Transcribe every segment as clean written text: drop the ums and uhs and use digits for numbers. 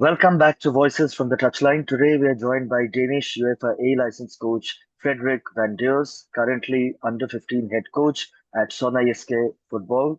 Welcome back to Voices from the Touchline. Today we are joined by Danish UEFAA licensed coach Frederik van Deurs, currently under 15 head coach at SønderjyskeFodbold.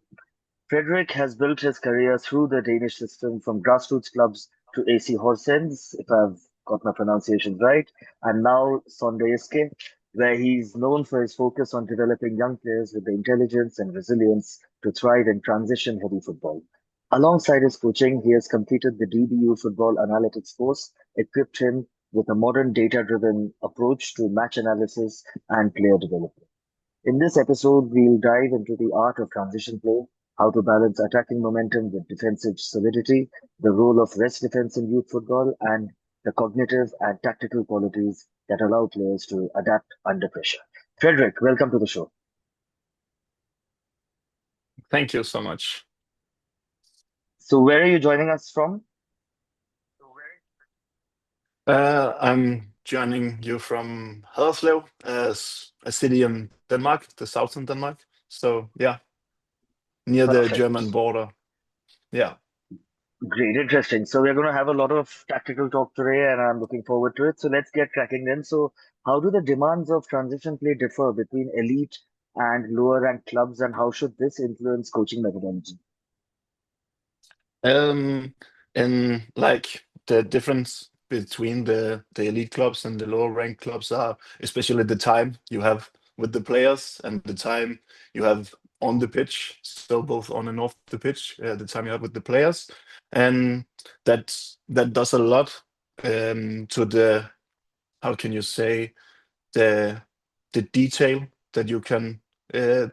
Frederik has built his career through the Danish system from grassroots clubs to AC Horsens, if I've got my pronunciation right, and now Sønderjyske, where he's known for his focus on developing young players with the intelligence and resilience to thrive in transition-heavy football. Alongside his coaching, he has completed the DBU Football Analytics course, equipped him with a modern data-driven approach to match analysis and player development. In this episode, we'll dive into the art of transition play, how to balance attacking momentum with defensive solidity, the role of rest defense in youth football, and the cognitive and tactical qualities that allow players to adapt under pressure. Frederik, welcome to the show. Thank you so much. So where are you joining us from? I'm joining you from Haderslev, a city in Denmark, the southern Denmark. So yeah, near the Perfect. German border. Yeah. Great, interesting. So we're going to have a lot of tactical talk today, and I'm looking forward to it. So let's get cracking then. So how do the demands of transition play differ between elite and lower ranked clubs, and how should this influence coaching methodology? And like the difference between the elite clubs and the lower ranked clubs are especially the time you have with the players and the time you have on the pitch, so both on and off the pitch, the time you have with the players, and that does a lot to the, how can you say, the detail that you can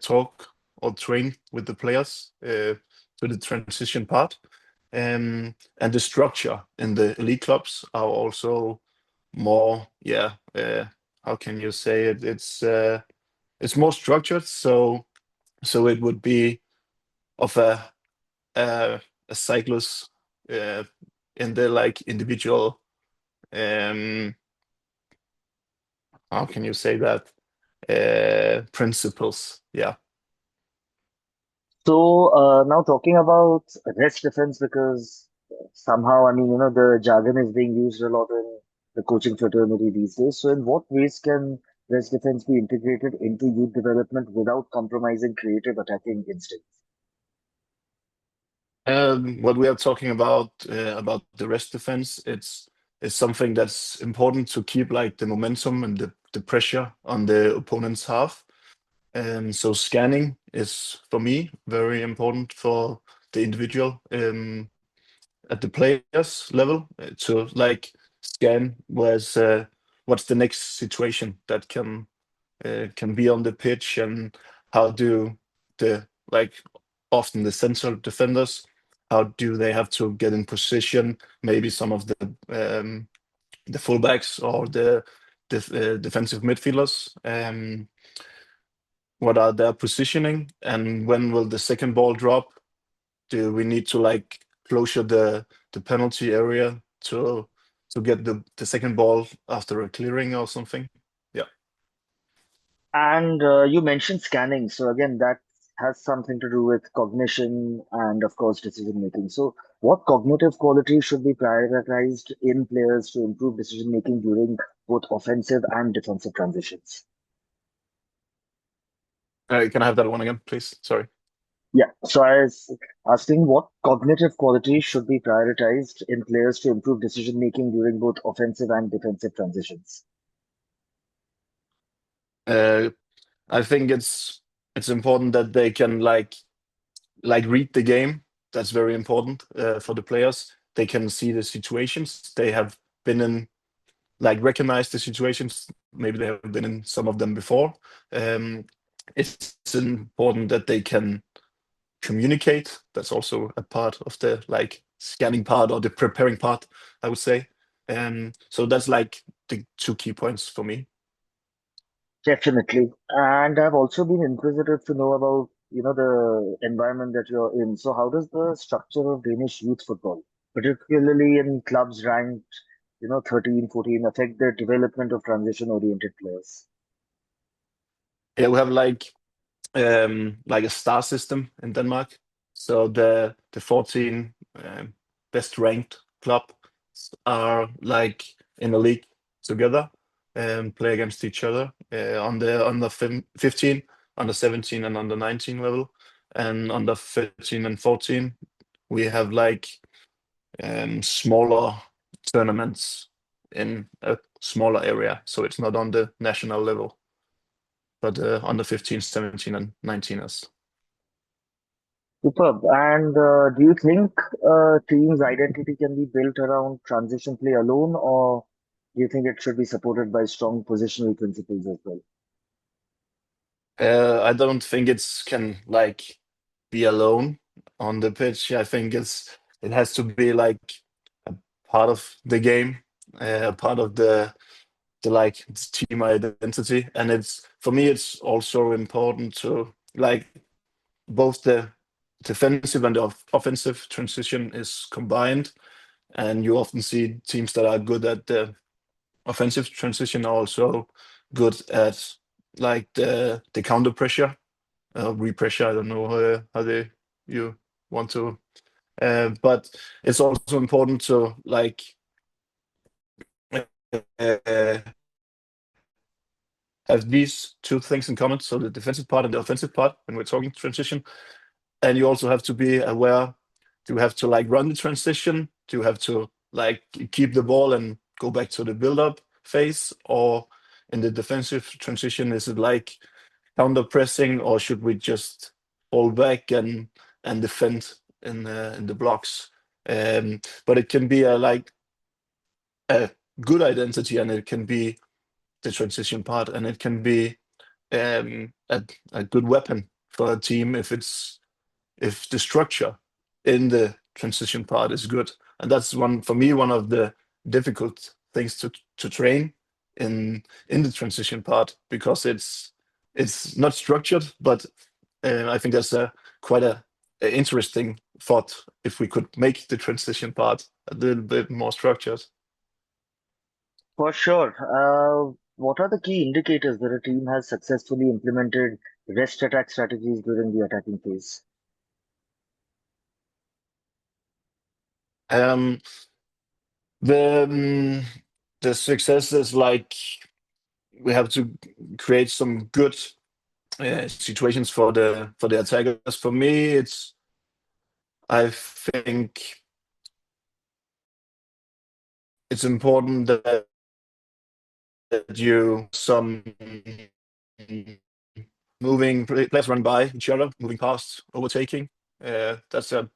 talk or train with the players to the transition part. And the structure in the elite clubs are also more, how can you say it? It's more structured, so it would be of a cyclist in the like individual, how can you say that, principles. Yeah. So now talking about rest defense, because somehow, I mean, the jargon is being used a lot in the coaching fraternity these days. So in what ways can rest defense be integrated into youth development without compromising creative attacking instincts? What we are talking about the rest defense, it's something that's important to keep like the momentum and the pressure on the opponent's half. So scanning is, for me, very important for the individual at the players level to like scan what's the next situation that can be on the pitch, and how do the like often the central defenders, how do they have to get in position, maybe some of the fullbacks or the defensive midfielders, what are their positioning, and when will the second ball drop? Do we need to like closure the penalty area to get the second ball after a clearing or something? Yeah. And you mentioned scanning. So again, that has something to do with cognition and, of course, decision making. So what cognitive qualities should be prioritized in players to improve decision making during both offensive and defensive transitions? Can I have that one again, please? Sorry. Yeah. So I was asking what cognitive qualities should be prioritized in players to improve decision making during both offensive and defensive transitions. I think it's important that they can like read the game. That's very important for the players. They can see the situations. They have been in, like recognize the situations. Maybe they have been in some of them before. It's important that they can communicate. That's also a part of the like scanning part or the preparing part, I would say. So that's like the two key points for me. Definitely. And I've also been inquisitive to know about, the environment that you're in. So how does the structure of Danish youth football, particularly in clubs ranked, 13, 14, affect the development of transition-oriented players? Yeah, we have like a star system in Denmark. So the 14 best ranked club are like in a league together and play against each other on the under 15, under 17, and under 19 level. And under 13 and 14, we have like smaller tournaments in a smaller area. So it's not on the national level, but under 15, 17, and 19ers. Superb. And do you think a team's identity can be built around transition play alone, or do you think it should be supported by strong positional principles as well? I don't think it's can like be alone on the pitch. I think it has to be like a part of the game, a part of the like team identity. And it's for me, it's also important to like both the defensive and the offensive transition is combined. And you often see teams that are good at the offensive transition are also good at like the counter pressure, repressure. I don't know how you want to, but it's also important to like uh, have these two things in common. So the defensive part and the offensive part when we're talking transition, and you also have to be aware. Do you have to like run the transition? Do you have to like keep the ball and go back to the build-up phase, or in the defensive transition, is it like counter pressing, or should we just hold back and defend in the blocks? But it can be like a good identity, and it can be the transition part, and it can be a good weapon for a team if the structure in the transition part is good. And that's one of the difficult things to train in the transition part, because it's not structured, but I think that's quite a interesting thought if we could make the transition part a little bit more structured. For sure. What are the key indicators that a team has successfully implemented rest attack strategies during the attacking phase? Um, the the success is like we have to create some good situations for the attackers. For me, I think it's important that you some moving players run by each other, moving past, overtaking. That's a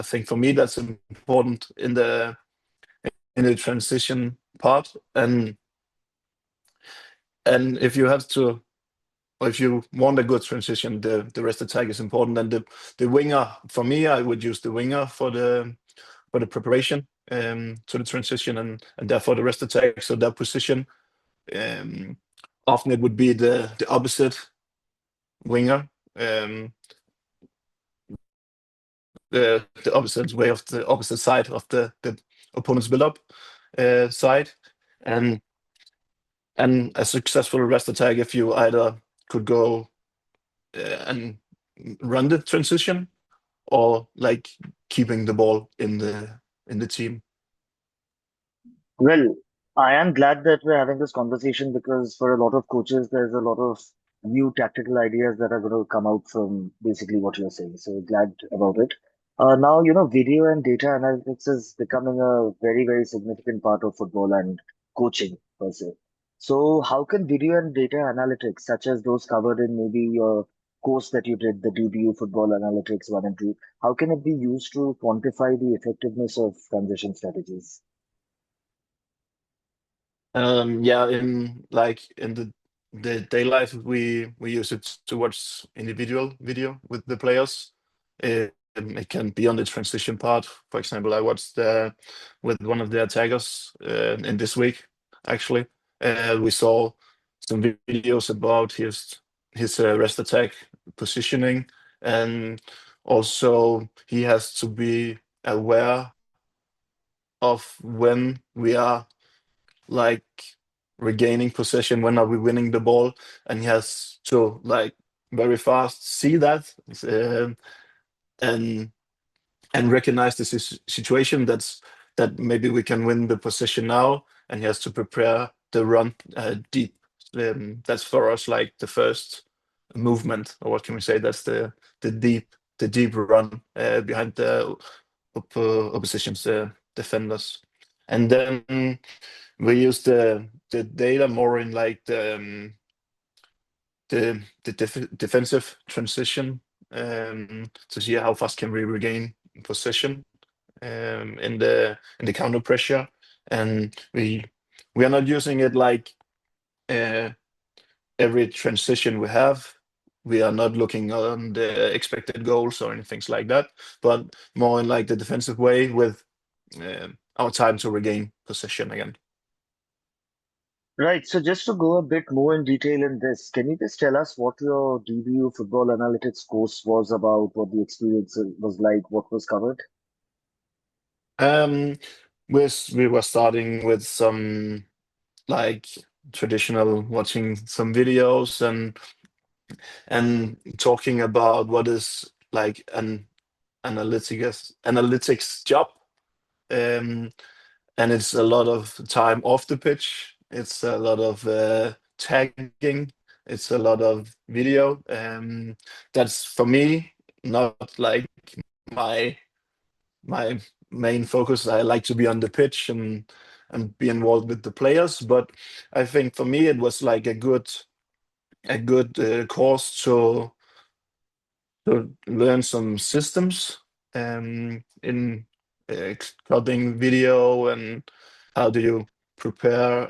thing for me that's important in the transition part. And if you have to, or if you want a good transition, the rest attack is important. And the winger, for me, I would use the winger for the preparation to the transition, and therefore the rest attack. So that position, um, often it would be the opposite winger, the opposite way of the opposite side of the opponent's build-up side, and a successful rest attack if you either could go and run the transition, or like keeping the ball in the team. Well, I am glad that we're having this conversation because for a lot of coaches, there's a lot of new tactical ideas that are going to come out from basically what you're saying. So glad about it. Now, video and data analytics is becoming a very, very significant part of football and coaching per se. So how can video and data analytics, such as those covered in maybe your course that you did, the DBU Football Analytics 1 and 2, how can it be used to quantify the effectiveness of transition strategies? Yeah, in the day life, we use it to watch individual video with the players. It can be on the transition part. For example, I watched with one of the attackers in this week. Actually, we saw some videos about his rest attack positioning, and also he has to be aware of when we are like regaining possession, when are we winning the ball, and he has to like very fast see that, um, and recognize the situation. That's that maybe we can win the position now, and he has to prepare the run deep. That's for us like the first movement, or what can we say? That's the deep run behind the opposition's defenders, and then we use the data more in like the defensive transition to see how fast can we regain possession in the counter pressure, and we are not using it like every transition we have. We are not looking on the expected goals or anything like that, but more in like the defensive way with our time to regain possession again. Right. So just to go a bit more in detail in this, can you just tell us what your DBU Football Analytics course was about, what the experience was like, what was covered? Um, we were starting with some like traditional watching some videos and talking about what is like an analytics job. And it's a lot of time off the pitch. It's a lot of tagging. It's a lot of video. That's for me not like my my main focus. I like to be on the pitch and be involved with the players. But I think for me it was like a good course to learn some systems in cutting video and how do you prepare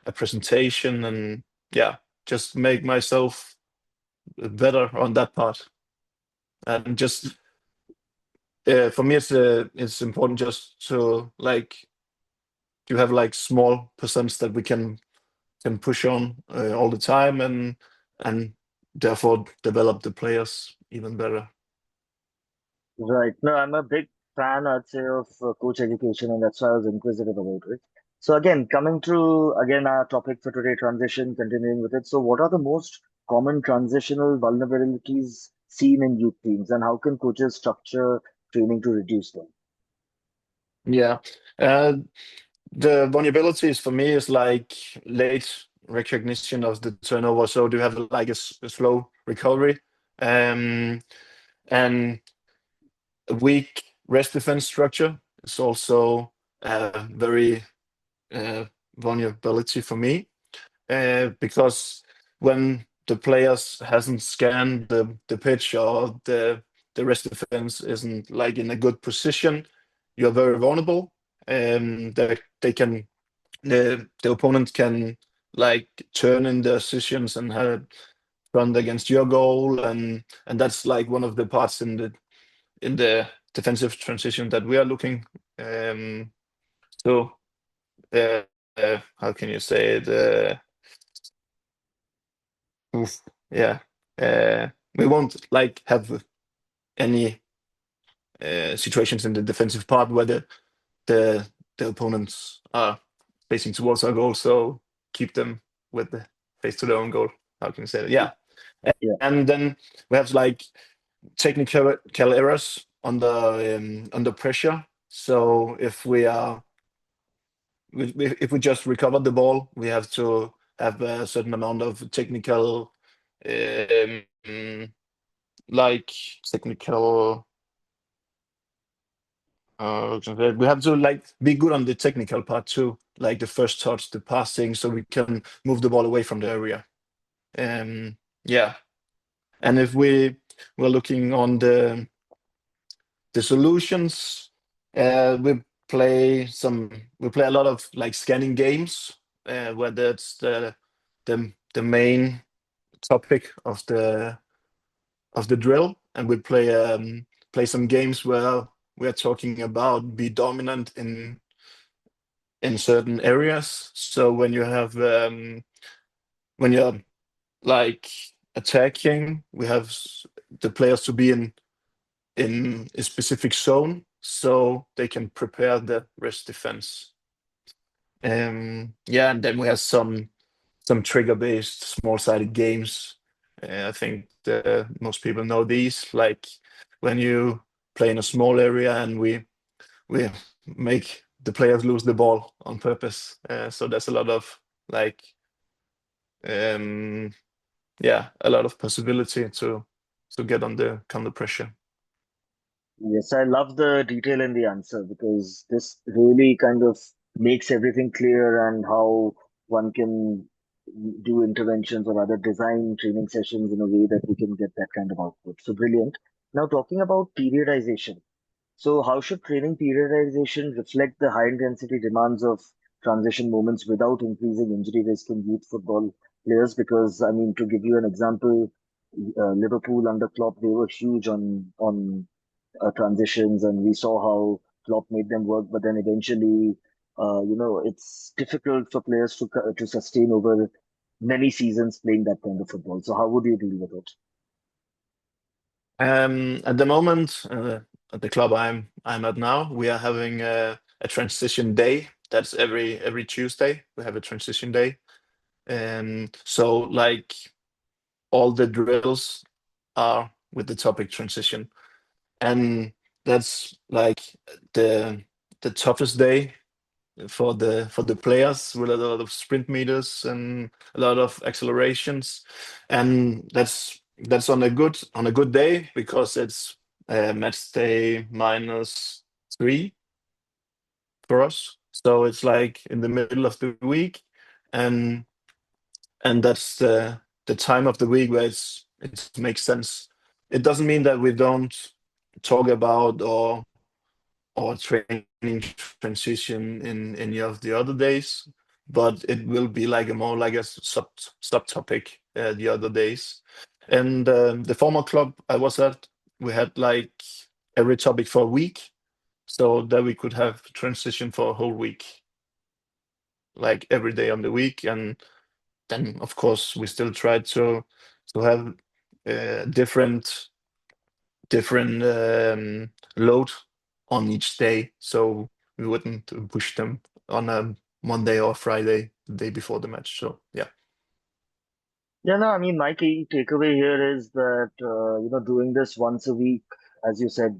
a presentation, and yeah, just make myself better on that part. And just for me it's important just to like to have like small percents that we can push on all the time, and therefore develop the players even better. Right. No, I'm a big fan, I'd say, of coach education, and that's why I was inquisitive about it. So again, coming to again our topic for today, transition, continuing with it. So what are the most common transitional vulnerabilities seen in youth teams, and how can coaches structure training to reduce them? Yeah. uh, the vulnerabilities for me is like late recognition of the turnover, so do you have like a slow recovery, um, and a weak rest defense structure is also a very vulnerability for me, because when the players hasn't scanned the pitch, or the rest defense isn't like in a good position, you're very vulnerable. They can the opponent can like turn in their decisions and have run against your goal, and that's like one of the parts in the defensive transition that we are looking. So how can you say it? Oof, yeah, we won't like have any situations in the defensive part where the the opponents are facing towards our goal. So keep them with the face to their own goal. How can you say that? Yeah, Yeah. and then we have like technical errors under pressure. So if we just recover the ball, we have to have a certain amount of technical, um, like technical. We have to like be good on the technical part too, like the first touch, the passing, so we can move the ball away from the area. Yeah, and if we were looking on the solutions, we play a lot of like scanning games, where that's the main topic of the drill, and we play some games where we are talking about be dominant in certain areas. So when you're like attacking, we have the players to be in a specific zone so they can prepare the rest defense. Yeah, and then we have some trigger-based small-sided games. I think most people know these, like when you play in a small area and we we make the players lose the ball on purpose. So there's a lot of like um, a lot of possibility to get under pressure. Yes, I love the detail in the answer because this really kind of makes everything clear and how one can do interventions or other design training sessions in a way that we can get that kind of output. So brilliant. Now talking about periodization. So how should training periodization reflect the high intensity demands of transition moments without increasing injury risk in youth football players? Because I mean, to give you an example, Liverpool under Klopp, they were huge on transitions, and we saw how Klopp made them work. But then eventually, it's difficult for players to sustain over many seasons playing that kind of football. So how would you deal with it? At the moment, at the club I'm at now, we are having a transition day. That's every Tuesday. We have a transition day, and so like all the drills are with the topic transition, and that's like the toughest day for the players with a lot of sprint meters and a lot of accelerations, and that's on a good day because it's match day -3 for us. So it's like in the middle of the week, and that's the time of the week where it makes sense. It doesn't mean that we don't talk about or training transition in any of the other days, but it will be like a more like a subtopic the other days. And the former club I was at, we had like every topic for a week, so that we could have transition for a whole week, like every day on the week. And then of course we still tried to have different load on each day, so we wouldn't push them on a Monday or Friday, the day before the match. So yeah. Yeah, no, I mean, my key takeaway here is that, doing this once a week, as you said,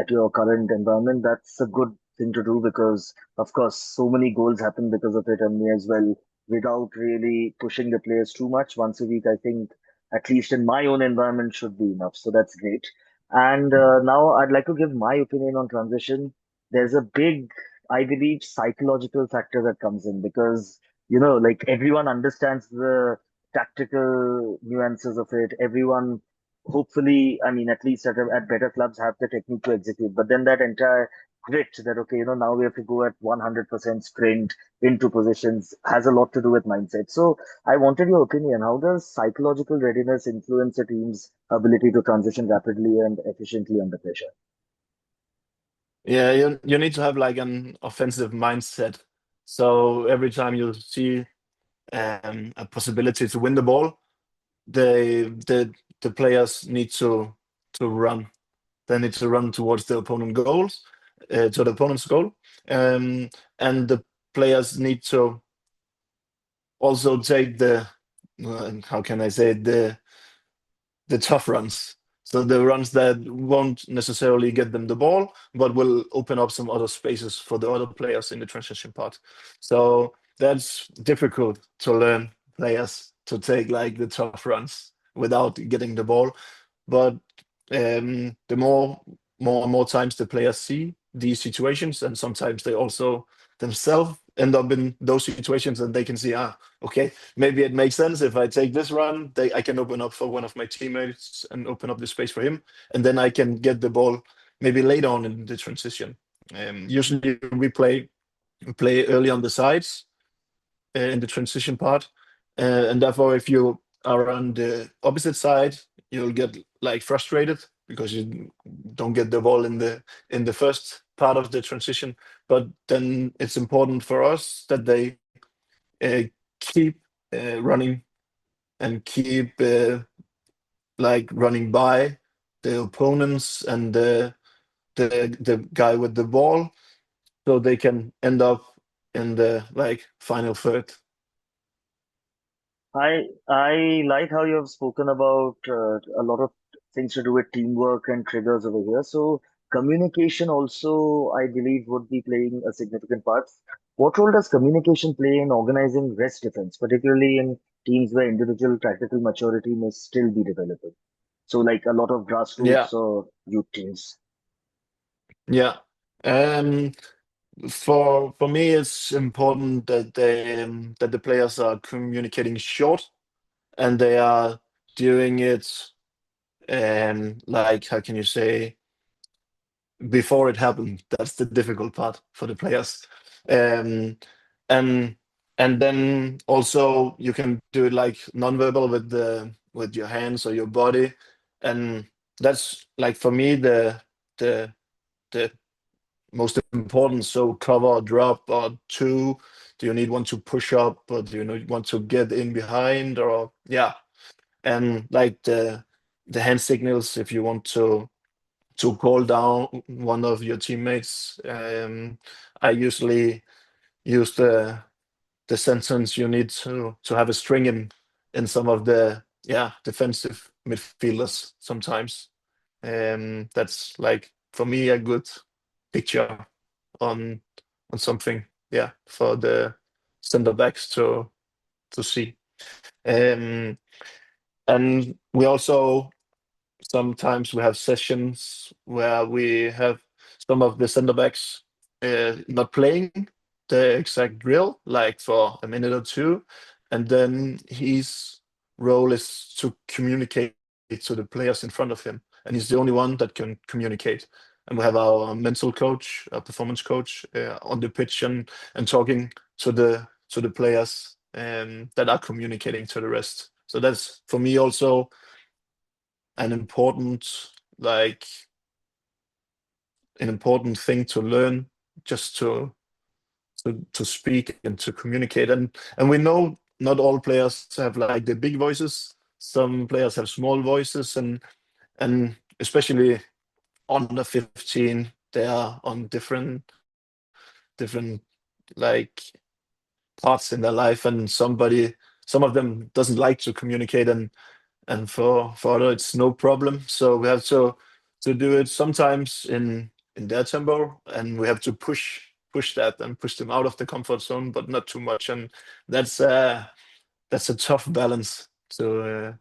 at your current environment, that's a good thing to do because, of course, so many goals happen because of it, and me as well, without really pushing the players too much. Once a week, I think, at least in my own environment, should be enough. So that's great. And now I'd like to give my opinion on transition. There's a big, I believe, psychological factor that comes in because, like everyone understands the tactical nuances of it. Everyone, hopefully, I mean, at least at better clubs, have the technique to execute. But then that entire grit that, okay, now we have to go at 100% sprint into positions has a lot to do with mindset. So I wanted your opinion. How does psychological readiness influence a team's ability to transition rapidly and efficiently under pressure? Yeah, you need to have like an offensive mindset. So every time you see a possibility to win the ball, they the players need to run. They need to run towards the opponent goals, to the opponent's goal, um, and the players need to also take the how can I say it, the tough runs. So the runs that won't necessarily get them the ball, but will open up some other spaces for the other players in the transition part. So that's difficult to learn players to take like the tough runs without getting the ball. But the more and more times the players see these situations, and sometimes they also themselves end up in those situations, and they can see, okay, maybe it makes sense if I take this run, I can open up for one of my teammates and open up the space for him, and then I can get the ball maybe later on in the transition. Usually we play early on the sides in the transition part, and therefore if you are on the opposite side, you'll get like frustrated because you don't get the ball in the first part of the transition. But then it's important for us that they uh, keep running and keep like running by the opponents and the guy with the ball, so they can end up in the like final third. I like how you have spoken about a lot of things to do with teamwork and triggers over here. So communication also, I believe, would be playing a significant part. What role does communication play in organizing rest defense, particularly in teams where individual tactical maturity may still be developing? So, like a lot of Yeah, grassroots or youth teams. yeah. Um, for me, it's important that that the players are communicating short and they are doing it like how can you say before it happened. That's the difficult part for the players. Um, and and then also you can do it like nonverbal with your hands or your body, and that's like for me the the most important. So cover or drop or two. Do you need one to push up or do you need one to get in behind or yeah? And like the hand signals if you want to call down one of your teammates. I usually use the sentence you need to have a string in some of the defensive midfielders sometimes. That's like for me a good picture on on something. Yeah, for the center backs to see. Um, and we also sometimes we have sessions where we have some of the center backs not playing the exact drill, like for a minute or two, and then his role is to communicate to the players in front of him, and he's the only one that can communicate. And we have our mental coach, our performance coach, on the pitch and talking to the players that are communicating to the rest. So that's for me also an important like an important thing to learn just to speak and to communicate and we know not all players have like the big voices. Some players have small voices and especially under 15 they are on different like parts in their life and some of them doesn't like to communicate and for other it's no problem. So we have to do it sometimes in their tempo, and we have to push that and push them out of the comfort zone, but not too much. And that's uh that's a tough balance to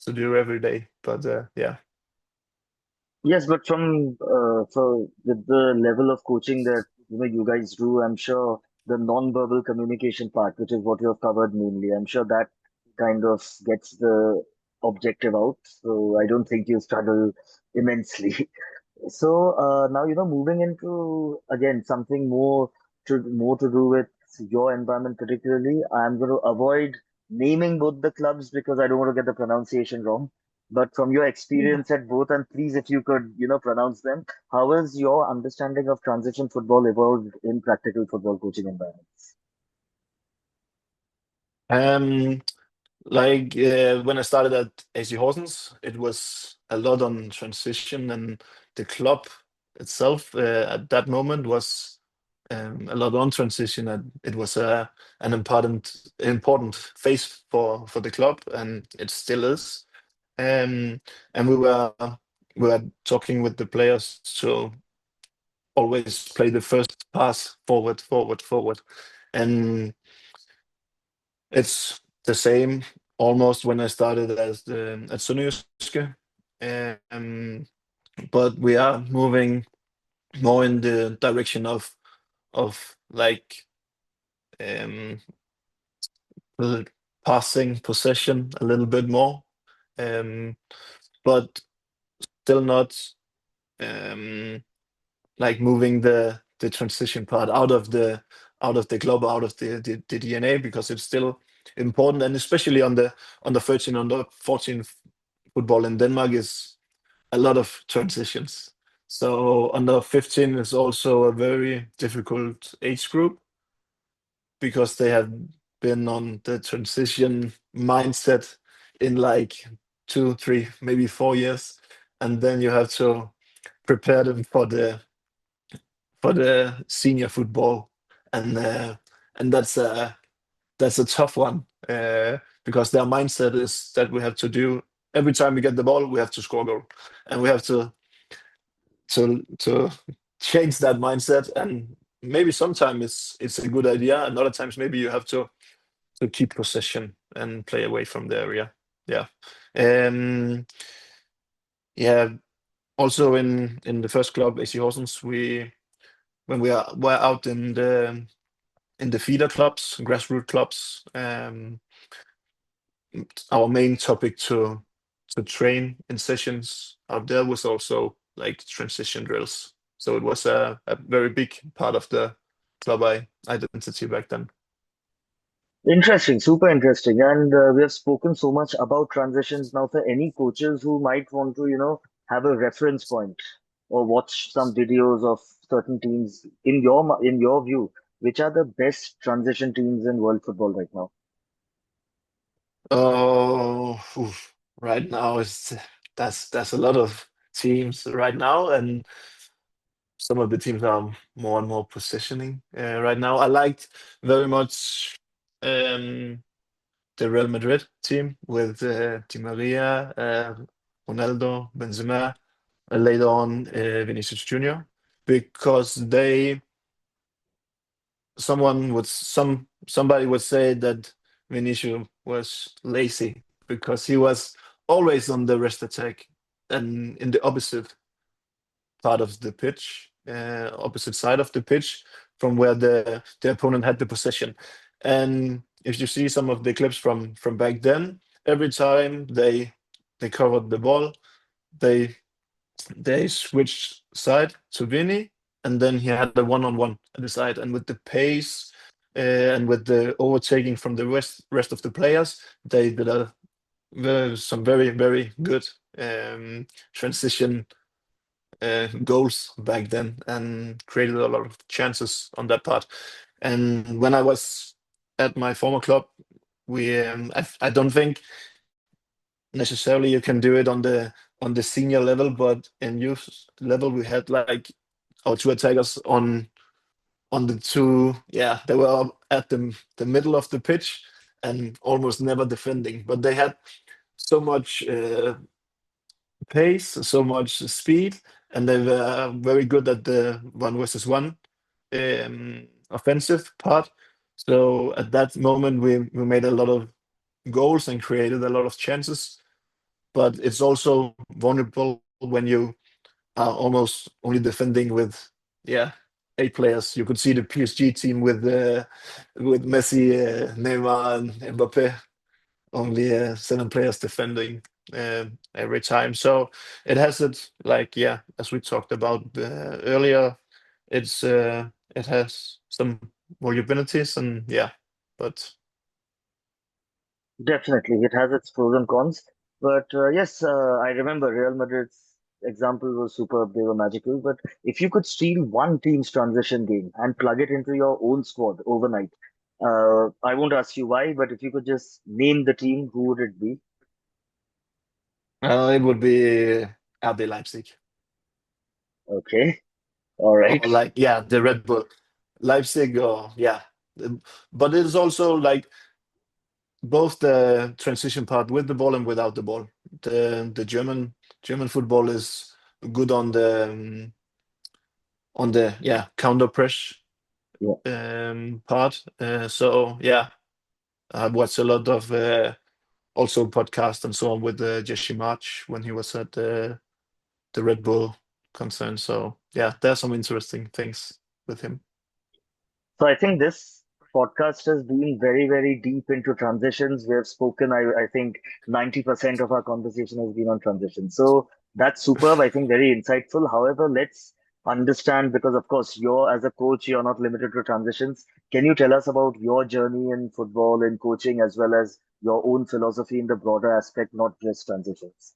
do every day. But yeah, Yes, but from so with the level of coaching that you guys do, I'm sure the non-verbal communication part, which is what you have covered mainly, I'm sure that kind of gets the objective out. So I don't think you struggle immensely. So now moving into again something more to do with your environment particularly. I'm going to avoid naming both the clubs because I don't want to get the pronunciation wrong. But from your yeah. experience at both, and please if you could pronounce them, how has your understanding of transition football evolved in practical football coaching environments? Um, like when I started at AC Horsens, it was a lot on transition, and the club itself at that moment was a lot on transition, and it was an important phase for the club, and it still is. And we were talking with the players to always play the first pass forward, forward, forward, and it's the same almost when I started as at SønderjyskeFodbold. Um, but we are moving more in the direction of like um, l- passing possession a little bit more, um, but still not um, like moving the transition part out of the club, out of the DNA because it's still important, and especially on the 13 under 14 football in Denmark is a lot of transitions. So under 15 is also a very difficult age group because they have been on the transition mindset in like 2, 3, maybe 4 years, and then you have to prepare them for the senior football, and uh, and that's a tough one because their mindset is that we have to do every time we get the ball, we have to score a goal, and we have to to change that mindset. And maybe sometimes it's a good idea, and other times maybe you have to keep possession and play away from the area. Yeah. Um, yeah. Also in the first club, AC Horsens, when were out in the feeder clubs, grassroots clubs, our main topic to train in sessions out there was also like transition drills. So it was a very big part of the club identity back then. Interesting, super interesting. And we have spoken so much about transitions now. For any coaches who might want to, have a reference point or watch some videos of certain teams in your view, which are the best transition teams in world football right now? Oh, oof. Right now is that's a lot of teams right now, and some of the teams are more and more positioning right now. I liked very much the Real Madrid team with Di Maria, Ronaldo, Benzema, and later on Vinicius Junior, because somebody would say that Vinicius was lazy because he was always on the rest attack and in the opposite part of the pitch, opposite side of the pitch from where the opponent had the possession. And if you see some of the clips from back then, every time they covered the ball, they they switched side to Vinny, and then he had the one-on-one at the side. And with the pace and with the overtaking from the rest of the players, they did some very very good transition goals back then and created a lot of chances on that part. And when I was at my former club, I don't think necessarily you can do it on the senior level, but in youth level we had like our two attackers on the two, yeah, they were at the middle of the pitch and almost never defending, but they had so much pace, so much speed, and they were very good at the one versus one offensive part. So at that moment, we made a lot of goals and created a lot of chances. But it's also vulnerable when you are almost only defending with, yeah, 8 players. You could see the PSG team with Messi, Neymar, and Mbappe, only 7 players defending every time. So it has it like, yeah, as we talked about earlier, it has some vulnerabilities, and yeah, but Definitely, it has its pros and cons. But yes, I remember Real Madrid's example was superb. They were magical. But if you could steal one team's transition game and plug it into your own squad overnight, I won't ask you why, but if you could just name the team, who would it be? it would be RB Leipzig, Okay, all right. or like, yeah, the Red Bull Leipzig, or yeah. But it is also like both the transition part with the ball and without the ball. The German football is good on the, yeah, counter press Yeah. part. So yeah, I watched a lot of also podcast and so on with Jesse March when he was at the Red Bull concern. So yeah, there's some interesting things with him. So I think this podcast has been very, very deep into transitions. We have spoken, I think 90% of our conversation has been on transitions. So that's superb. I think very insightful. However, let's understand because of course you're as a coach, you're not limited to transitions. Can you tell us about your journey in football and coaching as well as your own philosophy in the broader aspect, not just transitions?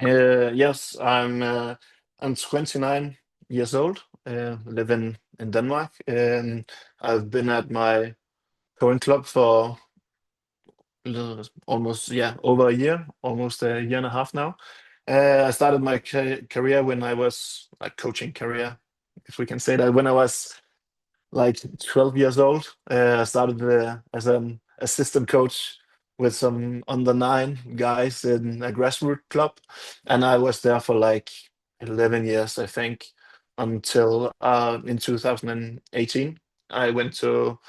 Yes, I'm 29 years old, live in Denmark, and I've been at my current club for almost, yeah, over a year, almost a year and a half now. I started my career when I was like coaching career, if we can say that, when I was like 12 years old. I started as an assistant coach with some under 9 guys in a grassroots club, and I was there for like 11 years, I think, until in 2018, I went to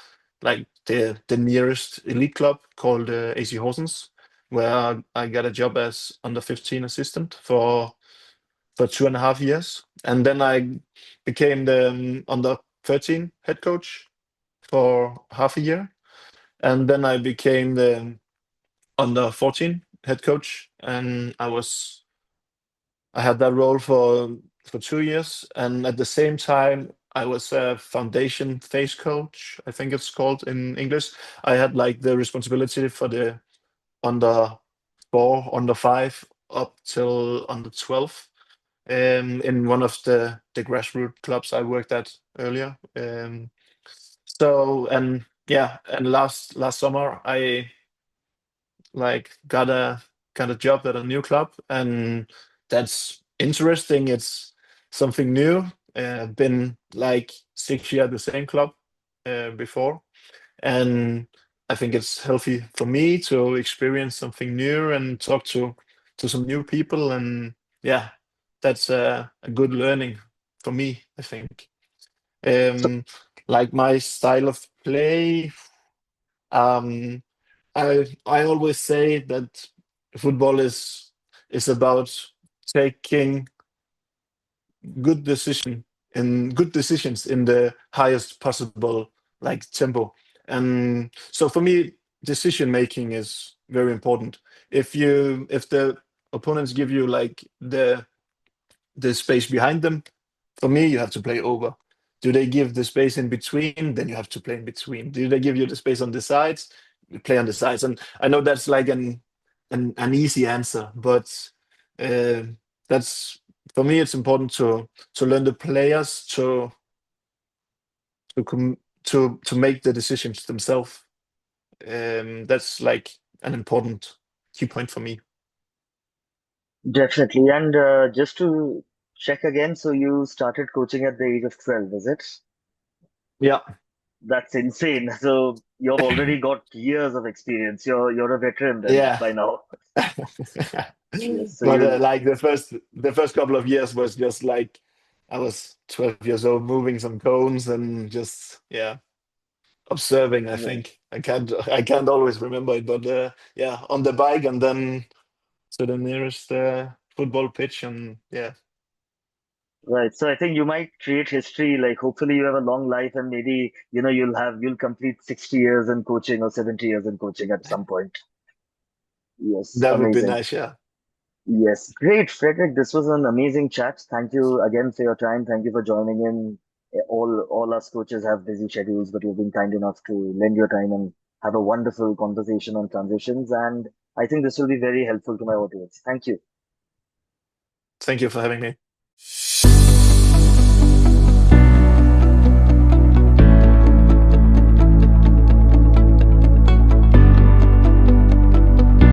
like the nearest elite club called AC Horsens, where I got a job as under 15 assistant for 2.5 years, and then I became the under 13 head coach for half a year, and then I became the under 14 head coach, and I had that role for 2 years, and at the same time, I was a foundation phase coach, I think it's called in English. I had like the responsibility for the under four, under five, up till under 12, in one of the grassroots clubs I worked at earlier. So and yeah, and last summer I like got a job at a new club, and that's interesting. It's something new. Been like 6 years at the same club before, and I think it's healthy for me to experience something new and talk to some new people, and yeah, that's a good learning for me, I think. So, Um, like my style of play, um, I always say that football is about taking good good decisions in the highest possible like tempo. And so for me, decision making is very important. If the opponents give you like the space behind them, for me, you have to play over. Do they give the space in between? Then you have to play in between. Do they give you the space on the sides? You play on the sides. And I know that's like an easy answer, but uh, that's for me. It's important to learn the players to com- to make the decisions themselves. That's like an important key point for me. definitely. And just to check again, so you started coaching at the age of 12, is it? Yeah. That's insane. So you've already got years of experience. You're a veteran then Yeah. by now. Yes. So But you like the first couple of years was just like I was 12 years old, moving some cones and just yeah, observing. I right. think I can't always remember it, but yeah, on the bike and then to the nearest football pitch, and yeah, Right. So I think you might create history. Like hopefully you have a long life and maybe, you'll complete 60 years in coaching or 70 years in coaching at some point. Yes. that would be Amazing. nice. Yeah, Yes, great, Frederick. This was an amazing chat. Thank you again for your time. Thank you for joining in. All us coaches have busy schedules, but you've been kind enough to lend your time and have a wonderful conversation on transitions. And I think this will be very helpful to my audience. Thank you. thank you for having me.